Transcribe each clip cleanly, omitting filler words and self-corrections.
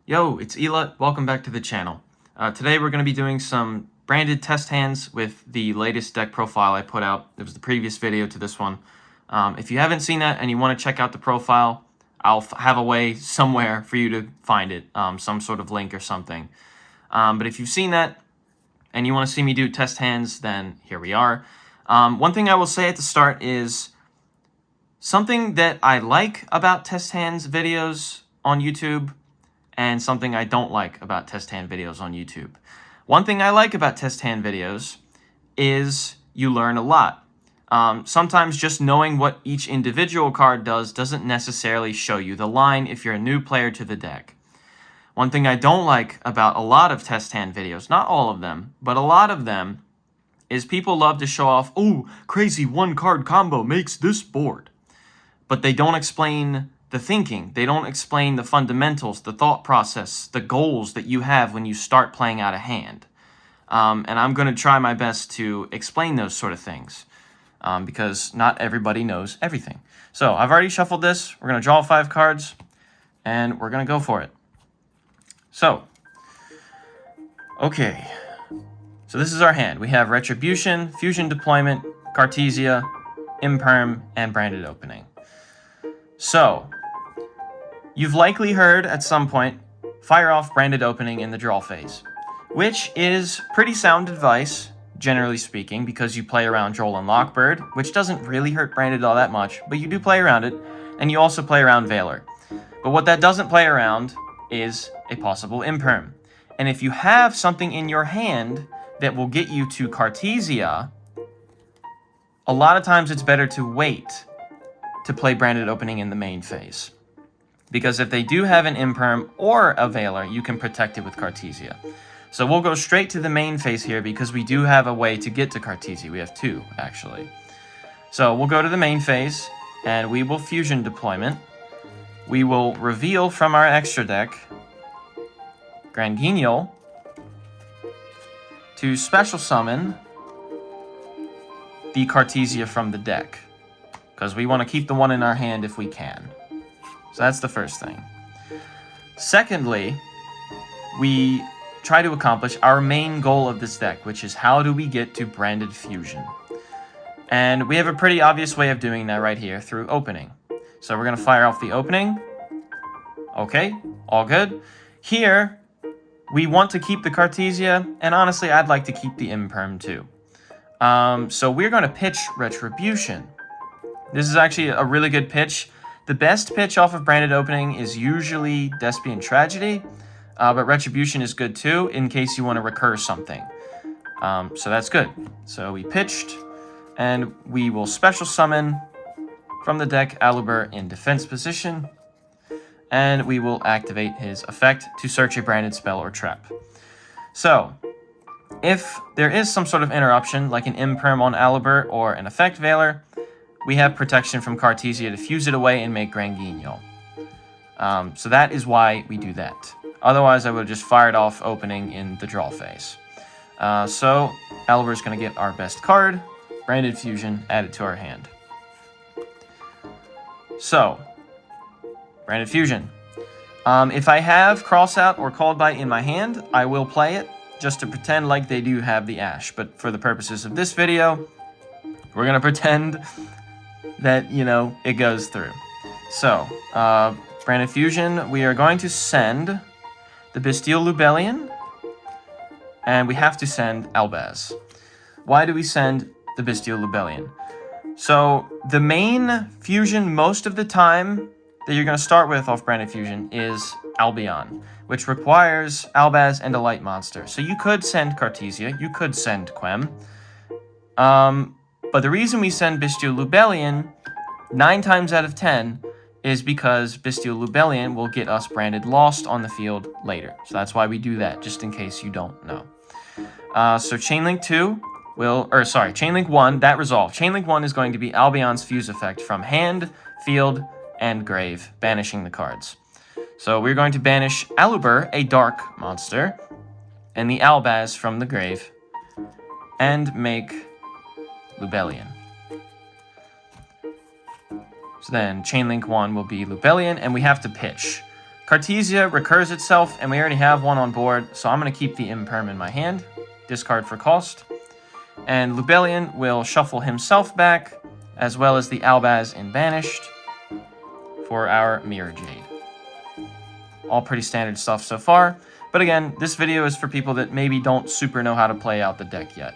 Yo, it's Elut. Welcome back to the channel. Today we're going to be doing some branded test hands with the latest deck profile I put out. It was the previous video to this one. If you haven't seen that and you want to check out the profile, I'll have a way somewhere for you to find it, some sort of link or something. But if you've seen that and you want to see me do test hands, then here we are. One thing I will say at the start is something that I like about test hands videos on YouTube and something I don't like about test hand videos on YouTube. One thing I like about test hand videos is you learn a lot. Sometimes just knowing what each individual card does doesn't necessarily show you the line if you're a new player to the deck. One thing I don't like about a lot of test hand videos, not all of them, but a lot of them, is people love to show off, "Oh, crazy one card combo makes this board." But they don't explain the thinking. They don't explain the fundamentals, the thought process, the goals that you have when you start playing out a hand. And I'm going to try my best to explain those sort of things because not everybody knows everything. So I've already shuffled this. We're going to draw 5 cards, and we're going to go for it. So, okay. So this is our hand. We have Retribution, Fusion Deployment, Cartesia, Imperm, and Branded Opening. So, you've likely heard at some point, fire off Branded Opening in the draw phase, which is pretty sound advice, generally speaking, because you play around Joel and Lockbird, which doesn't really hurt Branded all that much, but you do play around it, and you also play around Valor. But what that doesn't play around is a possible Imperm. And if you have something in your hand that will get you to Cartesia, a lot of times it's better to wait to play Branded Opening in the main phase. Because if they do have an Imperm or a Valor, you can protect it with Cartesia. So we'll go straight to the main phase here because we do have a way to get to Cartesia. We have 2, actually. So we'll go to the main phase, and we will Fusion Deployment. We will reveal from our extra deck Grand Guignol to special summon the Cartesia from the deck, because we want to keep the one in our hand if we can. So that's the first thing. Secondly, we try to accomplish our main goal of this deck, which is how do we get to Branded Fusion? And we have a pretty obvious way of doing that right here through opening. So we're going to fire off the opening. Okay, all good. Here, we want to keep the Cartesia, and honestly, I'd like to keep the Imperm too. So we're going to pitch Retribution. This is actually a really good pitch. The best pitch off of Branded Opening is usually Despian Tragedy, but Retribution is good too, in case you want to recur something. So that's good. So we pitched, and we will special summon from the deck Aluber in defense position, and we will activate his effect to search a branded spell or trap. So, if there is some sort of interruption, like an Imperm on Aluber or an effect Valor, we have protection from Cartesia to fuse it away and make Grand Guignol. So that is why we do that. Otherwise, I would have just fired off opening in the draw phase. So, Aluber is going to get our best card, Branded Fusion, added to our hand. So, Branded Fusion. If I have Crossout or Called By in my hand, I will play it, just to pretend like they do have the Ash. But for the purposes of this video, we're going to pretend that, it goes through. So, Branded Fusion, we are going to send the Bestial Lubellion, and we have to send Albaz. Why do we send the Bestial Lubellion? So, the main fusion most of the time that you're going to start with off Branded Fusion is Albion, which requires Albaz and a light monster. So you could send Cartesia, you could send Quem. But the reason we send Bestial Lubellion 9 times out of 10 is because Bestial Lubellion will get us branded Lost on the field later. So that's why we do that, just in case you don't know. So Chainlink 2 Chainlink 1, that resolved. Chainlink 1 is going to be Albion's fuse effect from hand, field, and grave, banishing the cards. So we're going to banish Aluber, a dark monster, and the Albaz from the grave, and make Lubellion. So then Chainlink 1 will be Lubellion, and we have to pitch. Cartesia recurs itself, and we already have one on board, so I'm going to keep the Imperm in my hand. Discard for cost. And Lubellion will shuffle himself back, as well as the Albaz in Banished, for our Mirror Jade. All pretty standard stuff so far. But again, this video is for people that maybe don't super know how to play out the deck yet.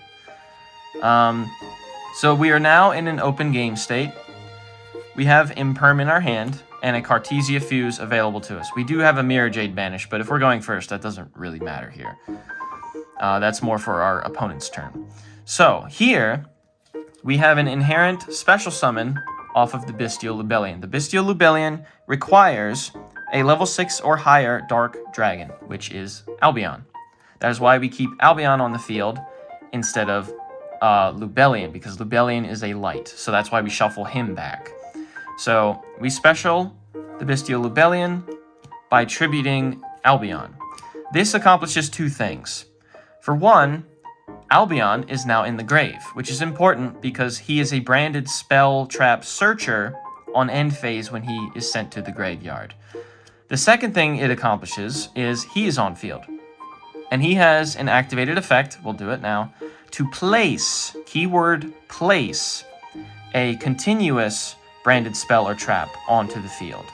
So we are now in an open game state. We have Imperm in our hand, and a Cartesia Fuse available to us. We do have a Mirror Jade banished, but if we're going first, that doesn't really matter here. That's more for our opponent's turn. So, here, we have an inherent special summon off of the Bestial Lubellion. The Bestial Lubellion requires a level 6 or higher Dark Dragon, which is Albion. That is why we keep Albion on the field instead of Lubellion, because Lubellion is a light, so that's why we shuffle him back. So, we special the Bestial Lubellion by tributing Albion. This accomplishes two things. For one, Albion is now in the grave, which is important because he is a branded spell trap searcher on end phase when he is sent to the graveyard. The second thing it accomplishes is he is on field. And he has an activated effect, we'll do it now, to place, keyword place, a continuous branded spell or trap onto the field,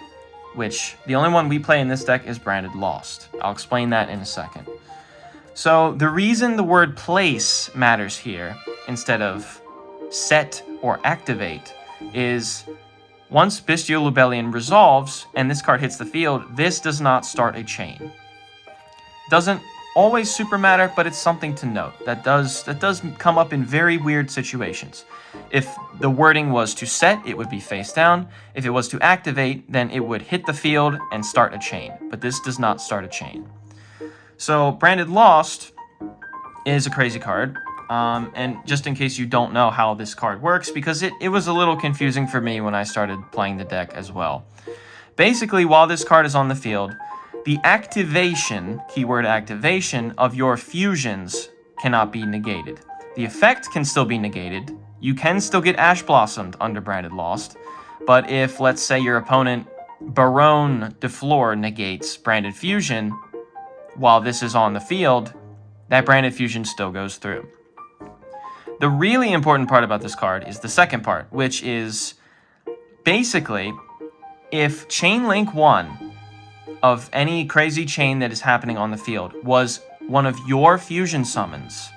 which the only one we play in this deck is branded Lost. I'll explain that in a second. So the reason the word place matters here instead of set or activate is once Bestial Lubellion resolves and this card hits the field, this does not start a chain. Doesn't always super matter, but it's something to note. That does come up in very weird situations. If the wording was to set, it would be face down. If it was to activate, then it would hit the field and start a chain. But this does not start a chain. So Branded Lost is a crazy card. And just in case you don't know how this card works, because it was a little confusing for me when I started playing the deck as well. Basically, while this card is on the field, the activation, keyword activation, of your fusions cannot be negated. The effect can still be negated. You can still get Ash Blossomed under Branded Lost, but if, let's say, your opponent Baronne de Fleur negates Branded Fusion while this is on the field, that Branded Fusion still goes through. The really important part about this card is the second part, which is basically if Chain Link 1 of any crazy chain that is happening on the field was one of your fusion summons,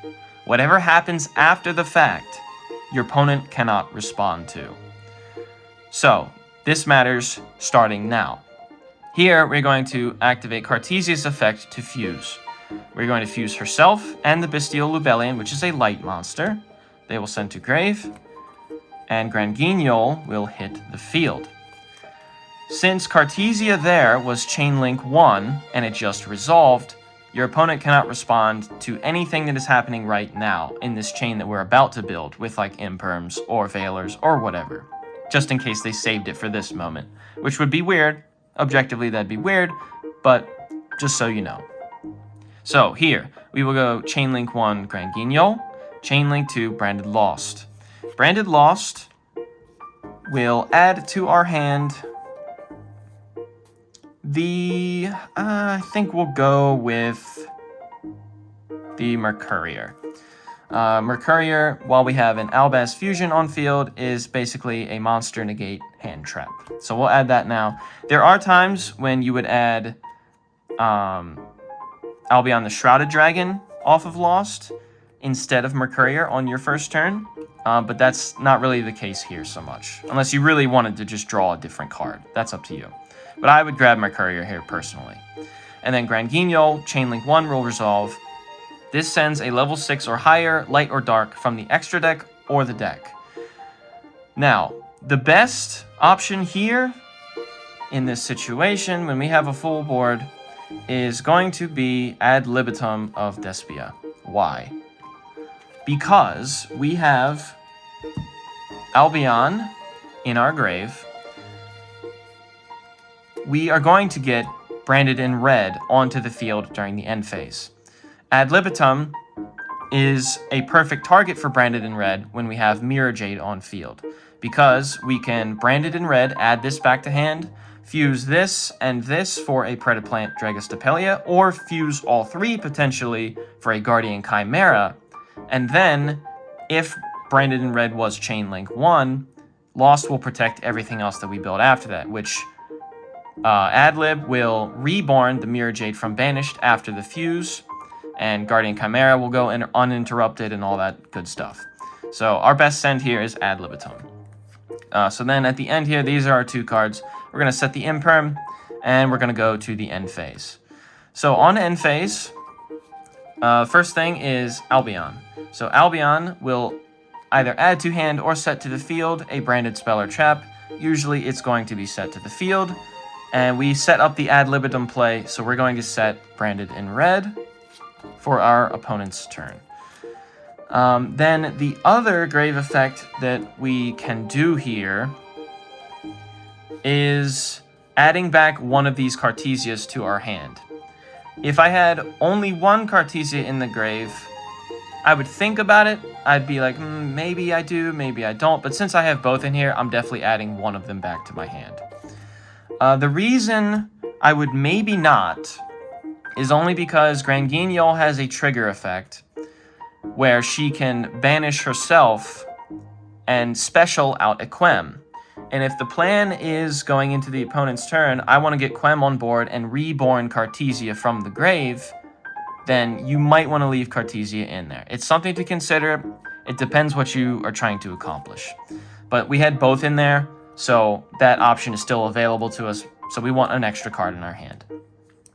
whatever happens after the fact, your opponent cannot respond to. So, this matters starting now. Here, we're going to activate Cartesia's effect to fuse. We're going to fuse herself and the Bestial Lubellion, which is a light monster. They will send to grave, and Granguignol will hit the field. Since Cartesia there was Chain Link 1, and it just resolved, your opponent cannot respond to anything that is happening right now in this chain that we're about to build with like Imperms or Veilers or whatever, just in case they saved it for this moment, which would be weird. Objectively, that'd be weird, but just so you know. So here, we will go Chain Link 1 Granguignol, Chain Link 2 Branded Lost. Branded Lost will add to our hand I think we'll go with the Mercurier. Mercurier, while we have an Albaz Fusion on field, is basically a monster negate hand trap. So we'll add that now. There are times when you would add Albion the Shrouded Dragon off of Lost instead of Mercurier on your first turn, but that's not really the case here so much, unless you really wanted to just draw a different card. That's up to you. But I would grab Mercurier here personally. And then Granguignol, Chain Link 1 will resolve. This sends a level 6 or higher, light or dark, from the extra deck or the deck. Now, the best option here in this situation, when we have a full board, is going to be Ad Libitum of Despia. Why? Because we have Albion in our grave. We are going to get branded in red onto the field during the end phase. Ad libitum is a perfect target for branded in red when we have Mirror Jade on field, because we can branded in red, add this back to hand, fuse this and this for a Predaplant Dragostapelia, or fuse all three potentially for a Guardian Chimera. And then, if Branded in Red was Chainlink 1, Lost will protect everything else that we build after that, which Adlib will reborn the Mirror Jade from Banished after the fuse, and Guardian Chimera will go uninterrupted and all that good stuff. So our best send here is Adlibitum. So then at the end here, these are our two cards. We're going to set the Imperm, and we're going to go to the end phase. So on end phase, first thing is Albion. So Albion will either add to hand or set to the field a branded spell or trap. Usually it's going to be set to the field. And we set up the Ad Libitum play, so we're going to set Branded in Red for our opponent's turn. Then the other grave effect that we can do here is adding back one of these Cartesias to our hand. If I had only one Cartesia in the grave, I would think about it. I'd be like, maybe I do, maybe I don't. But since I have both in here, I'm definitely adding one of them back to my hand. The reason I would maybe not is only because Granguignol has a trigger effect where she can banish herself and special out a Quem. And if the plan is going into the opponent's turn, I want to get Quem on board and reborn Cartesia from the grave, then you might want to leave Cartesia in there. It's something to consider. It depends what you are trying to accomplish. But we had both in there, so that option is still available to us. So we want an extra card in our hand.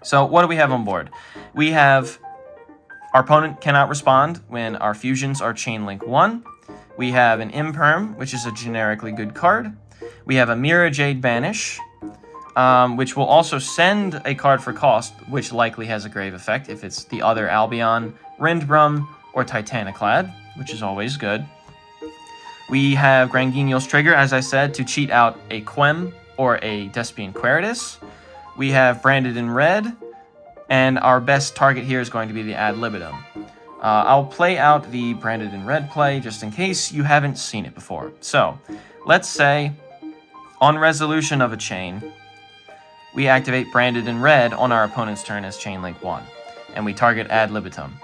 So what do we have on board? We have our opponent cannot respond when our fusions are Chainlink 1. We have an Imperm, which is a generically good card. We have a Mirror Jade Banish, which will also send a card for cost, which likely has a grave effect if it's the other Albion, Rindbrum, or Titaniclad, which is always good. We have Granguignol's Trigger, as I said, to cheat out a Quem or a Despian Queritus. We have Branded in Red, and our best target here is going to be the Ad Libitum. I'll play out the Branded in Red play just in case you haven't seen it before. So, let's say, on resolution of a chain, we activate Branded in Red on our opponent's turn as Chainlink 1, and we target Ad Libitum.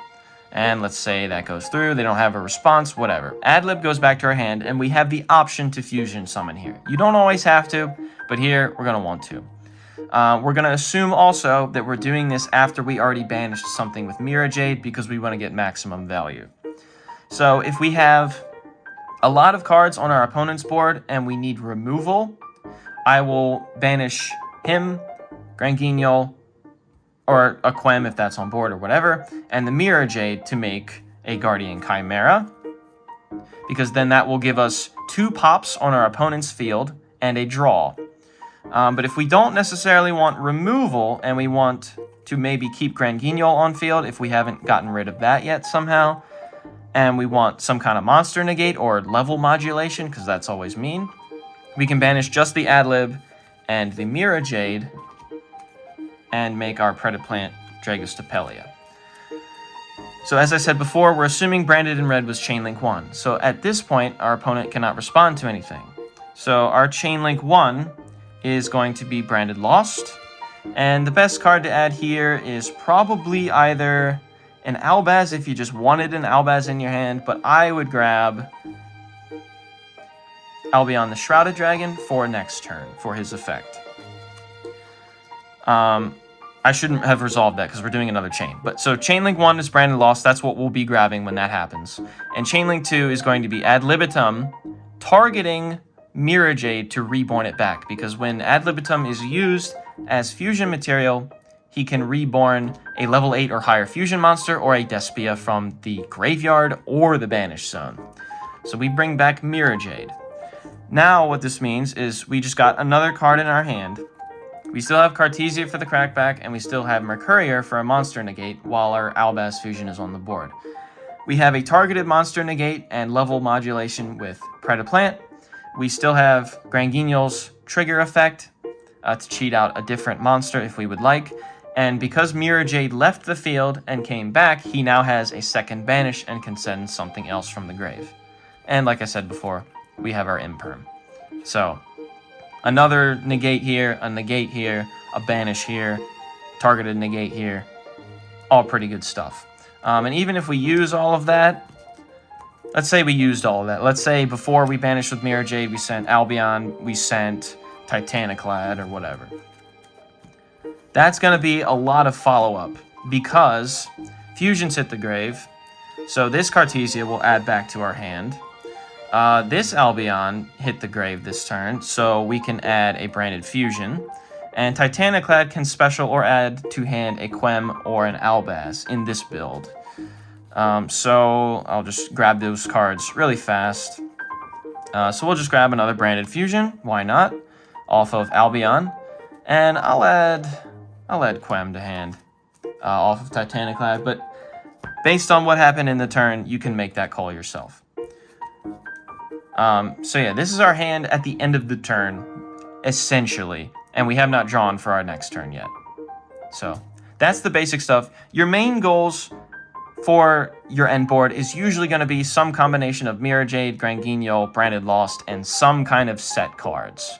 And let's say that goes through, they don't have a response, whatever. Adlib goes back to our hand, and we have the option to fusion summon here. You don't always have to, but here we're going to want to. We're going to assume also that we're doing this after we already banished something with Mirror Jade because we want to get maximum value. So if we have a lot of cards on our opponent's board and we need removal, I will banish him, Granguignol, or a Quem if that's on board or whatever, and the Mirror Jade to make a Guardian Chimera, because then that will give us 2 pops on our opponent's field and a draw. But if we don't necessarily want removal and we want to maybe keep Granguignol on field if we haven't gotten rid of that yet somehow, and we want some kind of monster negate or level modulation, because that's always mean, we can banish just the Adlib and the Mirror Jade and make our Predaplant Dragostapelia. So as I said before, we're assuming Branded in Red was Chainlink 1. So at this point, our opponent cannot respond to anything. So our Chainlink 1 is going to be Branded Lost. And the best card to add here is probably either an Albaz if you just wanted an Albaz in your hand, but I would grab Albion the Shrouded Dragon for next turn, for his effect. I shouldn't have resolved that because we're doing another chain. But so Chainlink 1 is Branded Lost. That's what we'll be grabbing when that happens. And Chainlink 2 is going to be Ad Libitum, targeting Mirror Jade to reborn it back. Because when Ad Libitum is used as fusion material, he can reborn a level 8 or higher fusion monster or a Despia from the graveyard or the Banished Zone. So we bring back Mirror Jade. Now what this means is we just got another card in our hand. We still have Cartesia for the crackback, and we still have Mercurier for a monster negate while our Albaz fusion is on the board. We have a targeted monster negate and level modulation with Predaplant. We still have Granguignol's trigger effect to cheat out a different monster if we would like. And because Mirror Jade left the field and came back, he now has a second banish and can send something else from the grave. And like I said before, we have our Imperm. So another negate here, a banish here, targeted negate here. All pretty good stuff. And even if we use all of that, let's say we used all of that. Let's say before we banished with Mirror Jade, we sent Albion, we sent Titaniclad, or whatever. That's going to be a lot of follow-up because fusions hit the grave. So this Cartesia will add back to our hand. This Albion hit the grave this turn, so we can add a branded fusion. And Titaniclad can special or add to hand a Quem or an Albaz in this build. So I'll just grab those cards really fast. So we'll just grab another branded fusion, why not, off of Albion. And I'll add Quem to hand off of Titaniclad, but based on what happened in the turn, you can make that call yourself. So yeah, this is our hand at the end of the turn, essentially. And we have not drawn for our next turn yet. So that's the basic stuff. Your main goals for your end board is usually going to be some combination of Mirror Jade, Granguignol, Branded Lost, and some kind of set cards,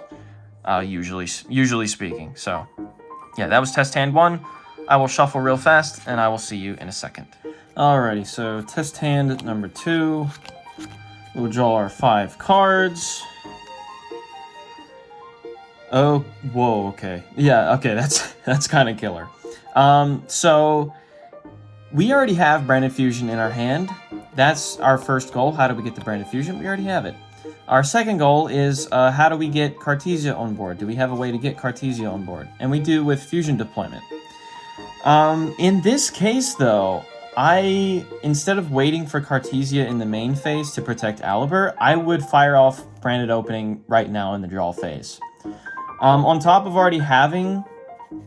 usually speaking. So yeah, that was test hand 1. I will shuffle real fast, and I will see you in a second. Alrighty, so test hand number 2. We'll draw our 5 cards. Oh, whoa, okay. Yeah, okay, that's kind of killer. So we already have Branded Fusion in our hand. That's our first goal. How do we get the Branded Fusion? We already have it. Our second goal is how do we get Cartesia on board? Do we have a way to get Cartesia on board? And we do with Fusion Deployment. In this case, though, instead of waiting for Cartesia in the main phase to protect Alibur, I would fire off Branded Opening right now in the draw phase. On top of already having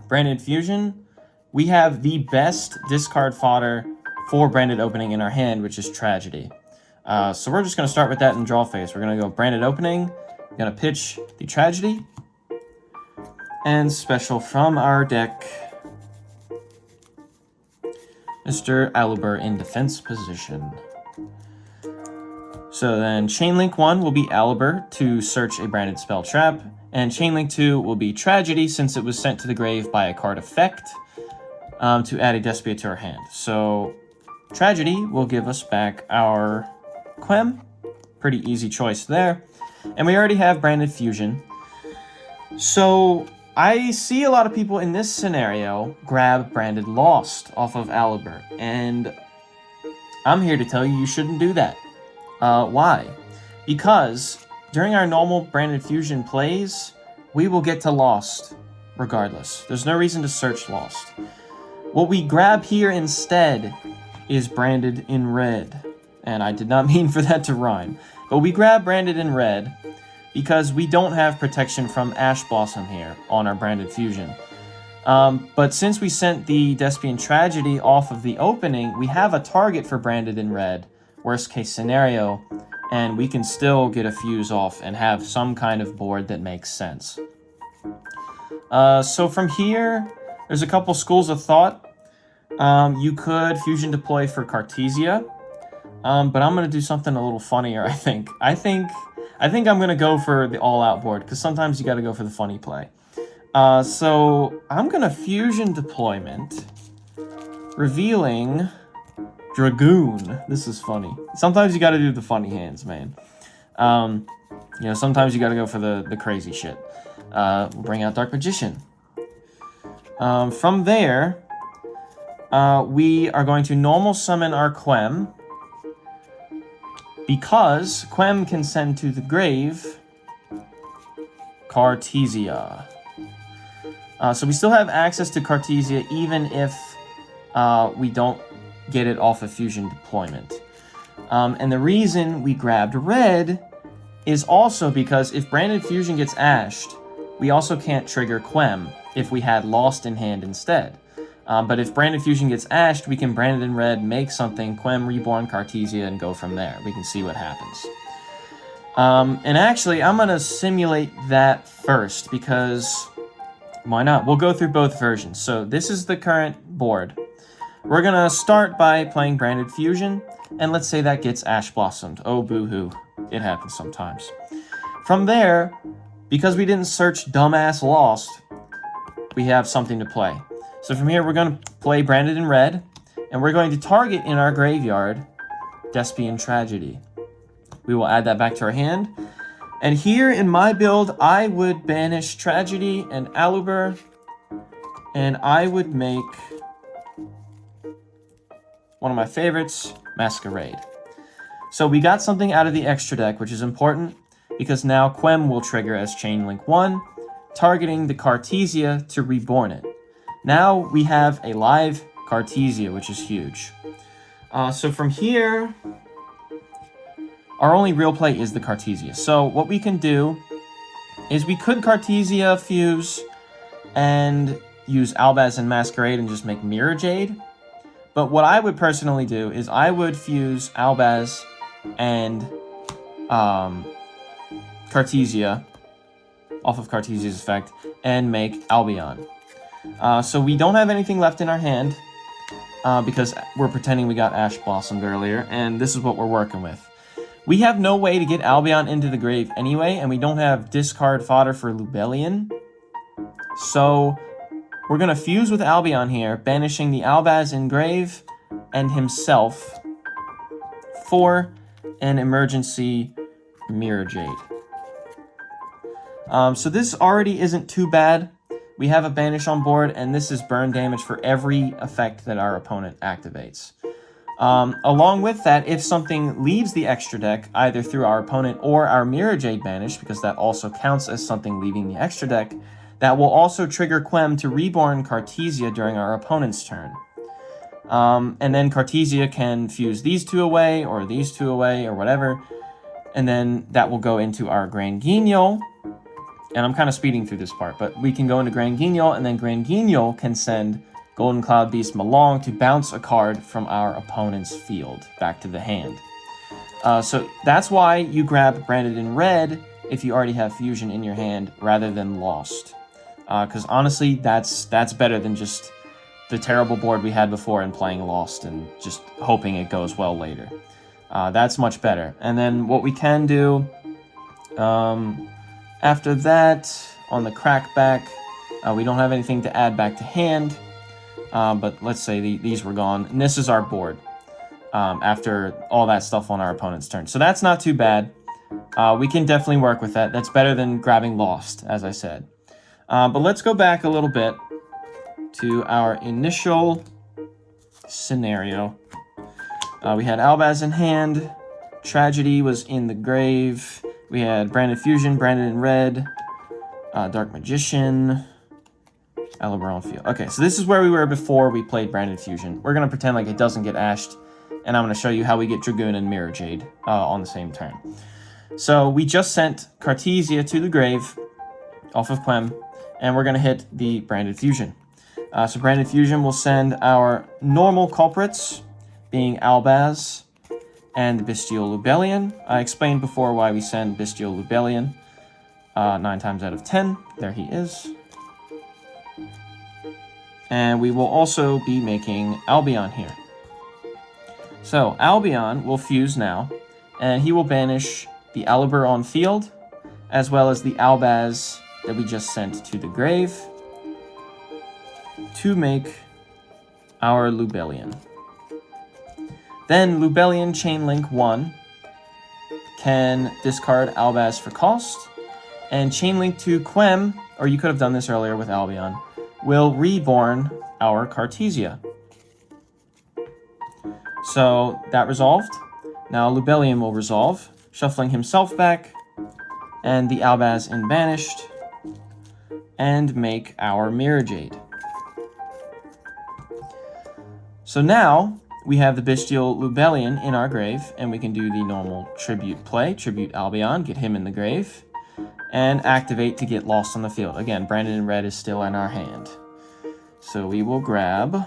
Branded Fusion, we have the best discard fodder for Branded Opening in our hand, which is Tragedy. So we're just going to start with that in draw phase. We're going to go Branded Opening, we're going to pitch the Tragedy, and special from our deck, Mr. Alibur in defense position. So then Chainlink 1 will be Alibur to search a branded spell trap, and Chainlink 2 will be Tragedy since it was sent to the grave by a card effect to add a Despia to our hand. So Tragedy will give us back our Quem. Pretty easy choice there. And we already have Branded Fusion. So I see a lot of people in this scenario grab Branded Lost off of Alibur, and I'm here to tell you shouldn't do that. Why? Because during our normal Branded Fusion plays, we will get to Lost regardless. There's no reason to search Lost. What we grab here instead is Branded in Red, and I did not mean for that to rhyme, but we grab Branded in Red because we don't have protection from Ash Blossom here on our Branded Fusion. But since we sent the Despian Tragedy off of the opening, we have a target for Branded in Red, worst case scenario, and we can still get a fuse off and have some kind of board that makes sense. So from here, there's a couple schools of thought. You could Fusion Deploy for Cartesia, but I'm going to do something a little funnier, I think. I think I'm going to go for the all-out board, because sometimes you got to go for the funny play. So I'm going to Fusion Deployment, revealing Dragoon. This is funny. Sometimes you got to do the funny hands, man. Sometimes you got to go for the crazy shit. We'll bring out Dark Magician. From there, we are going to normal summon our Quem, because Quem can send to the grave Cartesia. So we still have access to Cartesia even if we don't get it off of Fusion Deployment. And the reason we grabbed Red is also because if Branded Fusion gets ashed, we also can't trigger Quem if we had Lost in hand instead. But if Branded Fusion gets ashed, we can Branded in Red, make something, Quem, Reborn, Cartesia, and go from there. We can see what happens. And actually, I'm going to simulate that first, because why not? We'll go through both versions. So this is the current board. We're going to start by playing Branded Fusion, and let's say that gets Ash Blossomed. Oh, boo-hoo. It happens sometimes. From there, because we didn't search dumbass Lost, we have something to play. So from here, we're going to play Branded in Red, and we're going to target in our graveyard Despian Tragedy. We will add that back to our hand. And here in my build, I would banish Tragedy and Aluber, and I would make one of my favorites, Masquerade. So we got something out of the extra deck, which is important, because now Quem will trigger as Chainlink 1, targeting the Cartesia to reborn it. Now we have a live Cartesia, which is huge. So from here, our only real play is the Cartesia. So what we can do is we could Cartesia fuse and use Albaz and Masquerade and just make Mirror Jade. But what I would personally do is I would fuse Albaz and Cartesia off of Cartesia's effect and make Albion. So we don't have anything left in our hand because we're pretending we got Ash Blossomed earlier, and this is what we're working with. We have no way to get Albion into the grave anyway, and we don't have discard fodder for Lubellion. So we're going to fuse with Albion here, banishing the Albaz in grave and himself for an emergency Mirror Jade. So this already isn't too bad. We have a banish on board, and this is burn damage for every effect that our opponent activates. Along with that, if something leaves the extra deck, either through our opponent or our Mirror Jade banish, because that also counts as something leaving the extra deck, that will also trigger Quem to reborn Cartesia during our opponent's turn. And then Cartesia can fuse these two away, or these two away, or whatever, and then that will go into our Grand Guignol. And I'm kind of speeding through this part, but we can go into Grand Guignol, and then Grand Guignol can send Golden Cloud Beast Malong to bounce a card from our opponent's field back to the hand. So that's why you grab Branded in Red if you already have Fusion in your hand rather than Lost. Because honestly, that's better than just the terrible board we had before and playing Lost and just hoping it goes well later. That's much better. And then what we can do after that, on the crackback, we don't have anything to add back to hand. But let's say these were gone. And this is our board after all that stuff on our opponent's turn. So that's not too bad. We can definitely work with that. That's better than grabbing Lost, as I said. But let's go back a little bit to our initial scenario. We had Albaz in hand. Tragedy was in the grave. We had Branded Fusion, Branded in Red, Dark Magician, Aluber on field. Okay, so this is where we were before we played Branded Fusion. We're going to pretend like it doesn't get ashed, and I'm going to show you how we get Dragoon and Mirror Jade on the same turn. So we just sent Cartesia to the grave off of Quem, and we're going to hit the Branded Fusion. So Branded Fusion will send our normal culprits, being Albaz and Bestial Lubellion. I explained before why we send Bestial Lubellion 9 times out of 10. There he is. And we will also be making Albion here. So Albion will fuse now, and he will banish the Aluber on field, as well as the Albaz that we just sent to the grave, to make our Lubellion. Then Lubellion Chainlink 1 can discard Albaz for cost, and Chainlink to Quem, or you could have done this earlier with Albion, will reborn our Cartesia. So that resolved. Now Lubellion will resolve, shuffling himself back, and the Albaz in banished, and make our Mirror Jade. So now we have the Bestial Lubellion in our grave, and we can do the normal tribute play, tribute Albion, get him in the grave, and activate to get Lost on the field. Again, Branded in Red is still in our hand. So we will grab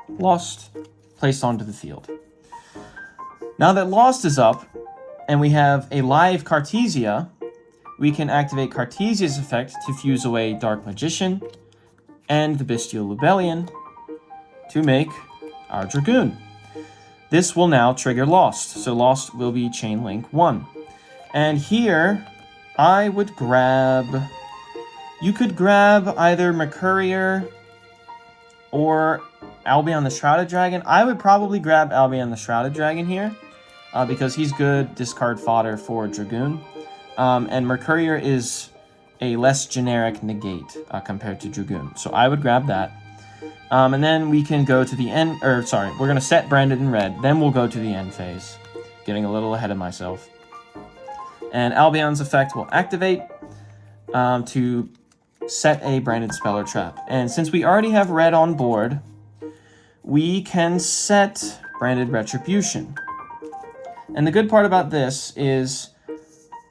Lost, placed onto the field. Now that Lost is up, and we have a live Cartesia, we can activate Cartesia's effect to fuse away Dark Magician and the Bestial Lubellion to make our Dragoon. This will now trigger Lost, so Lost will be Chainlink 1. And here, I would grab... You could grab either Mercurier or Albion the Shrouded Dragon. I would probably grab Albion the Shrouded Dragon here, because he's good discard fodder for Dragoon. And Mercurier is a less generic negate compared to Dragoon. So I would grab that. And then we can go to the end, or sorry, we're going to set Branded in red. Then we'll go to the end phase. Getting a little ahead of myself. And Albion's effect will activate to set a branded spell or trap. And since we already have red on board, we can set Branded Retribution. And the good part about this is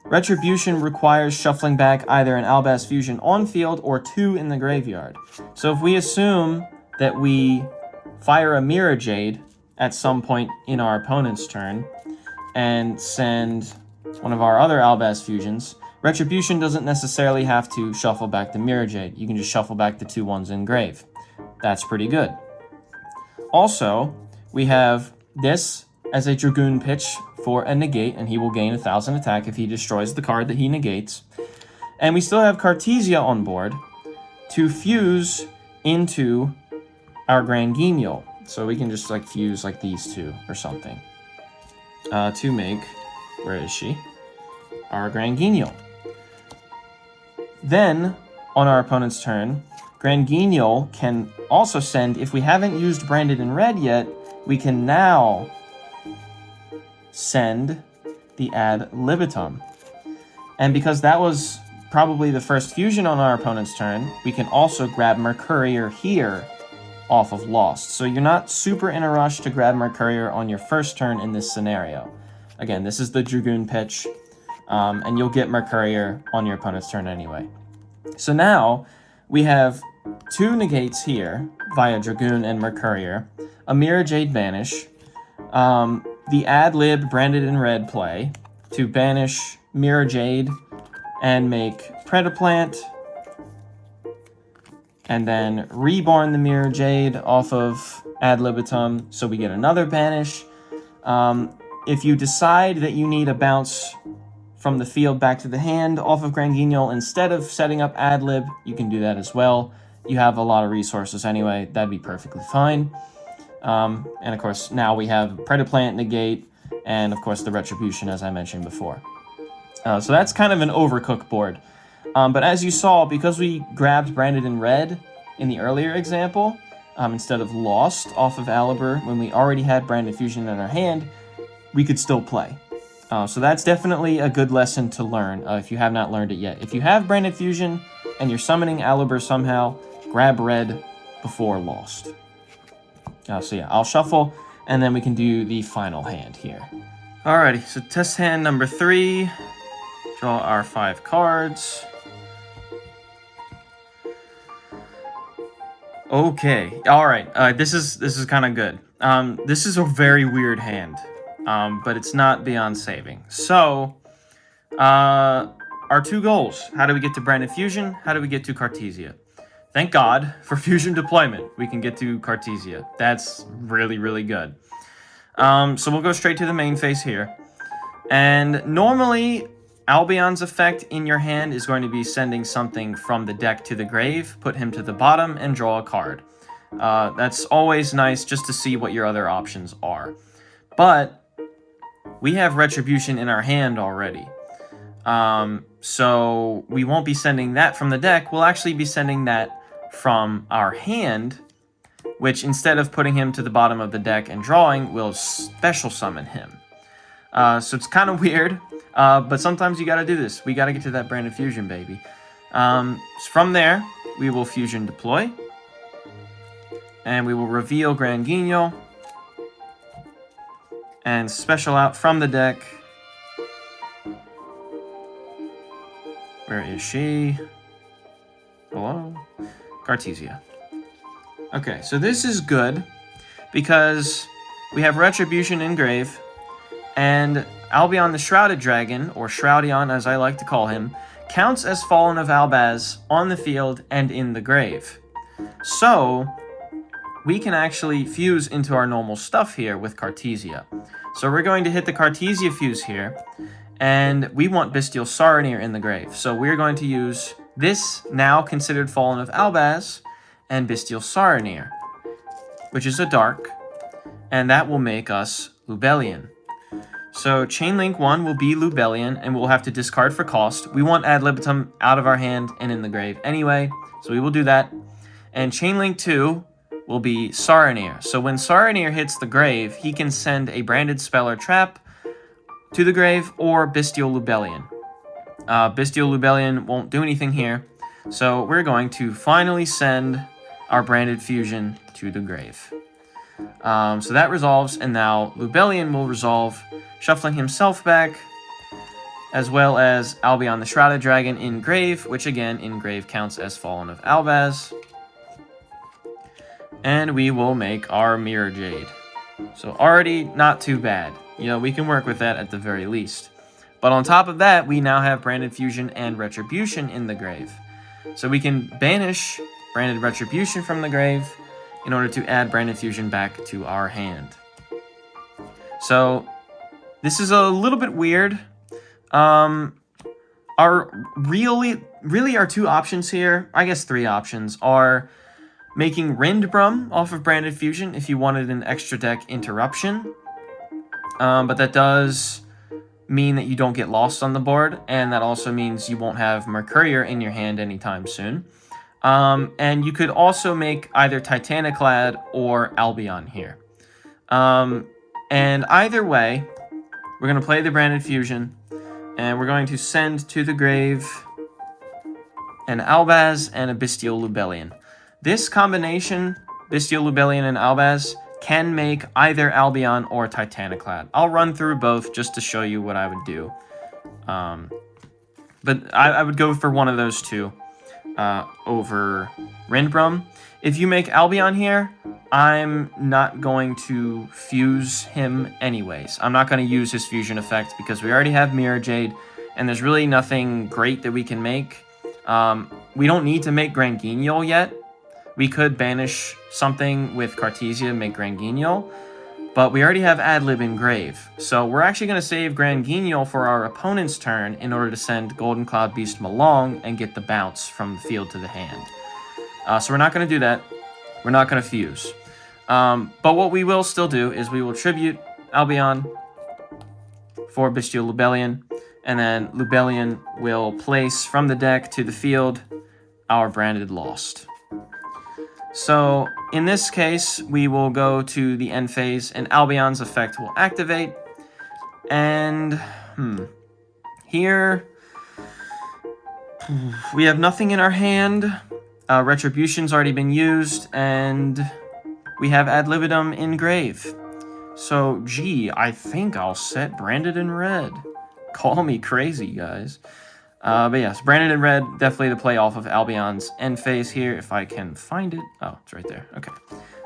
Retribution requires shuffling back either an Albaz Fusion on field or 2 in the graveyard. So if we assume that we fire a Mirror Jade at some point in our opponent's turn and send one of our other Albaz Fusions, Retribution doesn't necessarily have to shuffle back the Mirror Jade. You can just shuffle back the 2 ones in grave. That's pretty good. Also, we have this as a Dragoon pitch for a negate, and he will gain 1,000 attack if he destroys the card that he negates. And we still have Cartesia on board to fuse into our Grand Guignol. So we can just like fuse like these two or something. To make, where is she? Our Grand Guignol. Then, on our opponent's turn, Grand Guignol can also send, if we haven't used Branded in red yet, we can now send the Ad Libitum. And because that was probably the first fusion on our opponent's turn, we can also grab Mercurier here off of Lost. So you're not super in a rush to grab Mercurier on your first turn in this scenario. Again, this is the Dragoon pitch, and you'll get Mercurier on your opponent's turn anyway. So now we have 2 negates here via Dragoon and Mercurier, a Mirror Jade banish, the Ad Lib Branded in red play to banish Mirror Jade and make Predaplant, and then reborn the Mirror Jade off of Ad Libitum, so we get another banish. If you decide that you need a bounce from the field back to the hand off of Grand Guignol instead of setting up Ad Lib, you can do that as well. You have a lot of resources anyway, that'd be perfectly fine. And of course, now we have Predaplant negate, and of course the Retribution as I mentioned before. So that's kind of an overcooked board. But as you saw, because we grabbed Branded in red in the earlier example, instead of Lost off of Alibur when we already had Branded Fusion in our hand, we could still play. So that's definitely a good lesson to learn if you have not learned it yet. If you have Branded Fusion and you're summoning Alibur somehow, grab red before Lost. So yeah, I'll shuffle, and then we can do the final hand here. Alrighty, so test hand number 3. Draw our 5 cards. Okay, alright, this is kind of good. This is a very weird hand, but it's not beyond saving. So, our 2 goals. How do we get to Branded Fusion? How do we get to Cartesia? Thank God for Fusion Deployment. We can get to Cartesia. That's really, really good. So we'll go straight to the main phase here. And normally, Albion's effect in your hand is going to be sending something from the deck to the grave, put him to the bottom, and draw a card. That's always nice just to see what your other options are. But we have Retribution in our hand already. So we won't be sending that from the deck. We'll actually be sending that from our hand, which instead of putting him to the bottom of the deck and drawing, will special summon him. So it's kind of weird, but sometimes you gotta do this. We gotta get to that Branded Fusion, baby. From there, we will Fusion Deploy, and we will reveal Grand Guignol, and special out from the deck. Where is she? Hello? Cartesia. Okay, so this is good because we have Retribution in grave, and Albion the Shrouded Dragon, or Shroudion as I like to call him, counts as Fallen of Albaz on the field and in the grave. So we can actually fuse into our normal stuff here with Cartesia. So we're going to hit the Cartesia fuse here, And we want Bestial Saronir in the grave. So we're going to use this now considered Fallen of Albaz and Bestial Saronir, which is a dark, and that will make us Lubellion. So Chain Link 1 will be Lubellion, and we'll have to discard for cost. We want Ad Libitum out of our hand and in the grave anyway, so we will do that. And Chain Link 2 will be Saronir. So when Saronir hits the grave, he can send a branded spell or trap to the grave, or Bestial Lubellion. Bestial Lubellion won't do anything here, so we're going to finally send our branded fusion to the grave. So that resolves, and now Lubellion will resolve, shuffling himself back, as well as Albion the Shrouded Dragon in grave, which again in grave counts as Fallen of Albaz. And we will make our Mirror Jade. So already not too bad. You know, we can work with that at the very least. But on top of that, we now have Branded Fusion and Retribution in the grave. So we can banish Branded Retribution from the grave in order to add Branded Fusion back to our hand. So this is a little bit weird. Our two options here, I guess 3 options, are making Rindbrum off of Branded Fusion if you wanted an extra deck interruption. But that does mean that you don't get lost on the board, and that also means you won't have Mercurier in your hand anytime soon. And you could also make either Titaniclad or Albion here. And either way, we're going to play the Branded Fusion, and we're going to send to the grave an Albaz and a Bestial Lubellion. This combination, Bestial Lubellion and Albaz, can make either Albion or Titaniclad. I'll run through both just to show you what I would do. But I would go for one of those two over Rindbrum. If you make Albion here, I'm not going to fuse him anyways. I'm not going to use his fusion effect because we already have Mirror Jade, and there's really nothing great that we can make. We don't need to make Grand Guignol yet. We could banish something with Cartesia and make Grand Guignol, but we already have Adlib in grave. So we're actually going to save Grand Guignol for our opponent's turn in order to send Golden Cloud Beast Malong and get the bounce from the field to the hand. So we're not going to do that. We're not going to fuse. But what we will still do is we will tribute Albion for Bestial Lubellion, and then Lubellion will place from the deck to the field our branded Lost. So in this case, we will go to the end phase, and Albion's effect will activate. And here we have nothing in our hand. Retribution's already been used, and we have Ad Libitum in grave. So, gee, I think I'll set Branded in red. Call me crazy, guys. But yes, Branded in red, definitely the play off of Albion's end phase here, if I can find it. Oh, it's right there. Okay.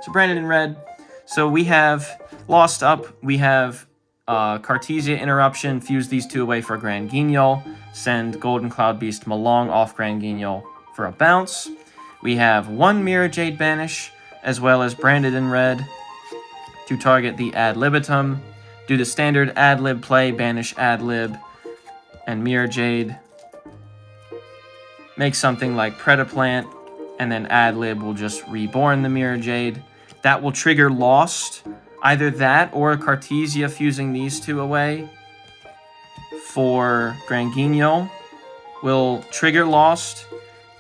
So Branded in red. So we have Lost up. We have Cartesia Interruption. Fuse these two away for Grand Guignol. Send Golden Cloud Beast Malong off Grand Guignol for a bounce. We have one Mirror Jade Banish, as well as Branded in red to target the Ad Libitum. Do the standard Ad Lib play, banish Ad Lib and Mirror Jade. Make something like Predaplant, and then Ad Lib will just reborn the Mirror Jade. That will trigger Lost. Either that or Cartesia fusing these two away for Grand Guignol will trigger Lost,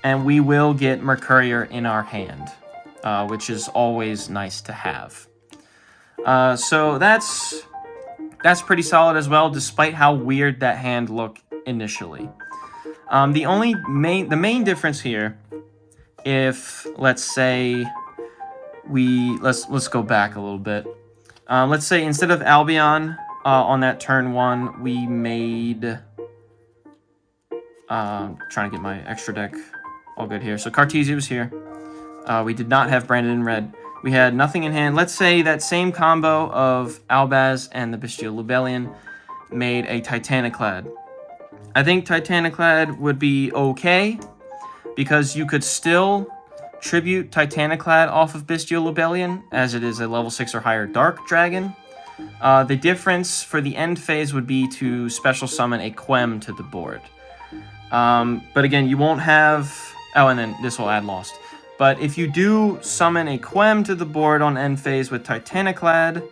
and we will get Mercurier in our hand, which is always nice to have. So that's pretty solid as well, despite how weird that hand looked initially. The main difference here, if let's say let's go back a little bit. Let's say instead of Albion on that turn 1, we made trying to get my extra deck all good here. So Cartesia was here. We did not have Branded in red. We had nothing in hand. Let's say that same combo of Albaz and the Bestial Lubellion made a Titaniclad. I think Titaniclad would be okay, because you could still tribute Titaniclad off of Bestial Lubellion, as it is a level 6 or higher Dark Dragon. The difference for the end phase would be to special summon a Quem to the board. But again, you won't have... Oh, and then this will add Lost. But if you do summon a Quem to the board on end phase with Titaniclad,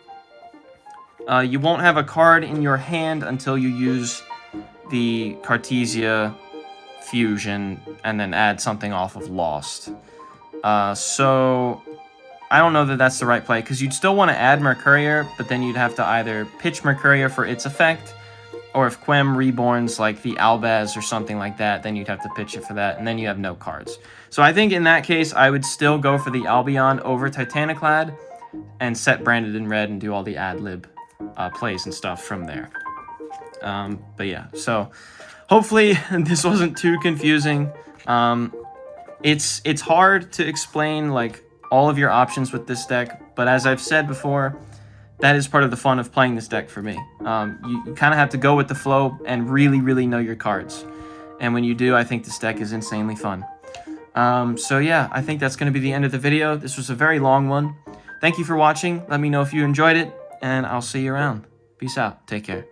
you won't have a card in your hand until you use the Cartesia fusion and then add something off of Lost. So I don't know that that's the right play, because you'd still want to add Mercurier, but then you'd have to either pitch Mercurier for its effect, or if Quem reborns like the Albaz or something like that, then you'd have to pitch it for that, and then you have no cards. So I think in that case, I would still go for the Albion over Titaniclad and set Branded in red and do all the ad-lib plays and stuff from there. But yeah, so hopefully this wasn't too confusing. It's hard to explain like all of your options with this deck, but as I've said before, that is part of the fun of playing this deck for me. You kind of have to go with the flow and really know your cards. And when you do, I think this deck is insanely fun. So yeah, I think that's going to be the end of the video. This was a very long one. Thank you for watching. Let me know if you enjoyed it, and I'll see you around. Peace out. Take care.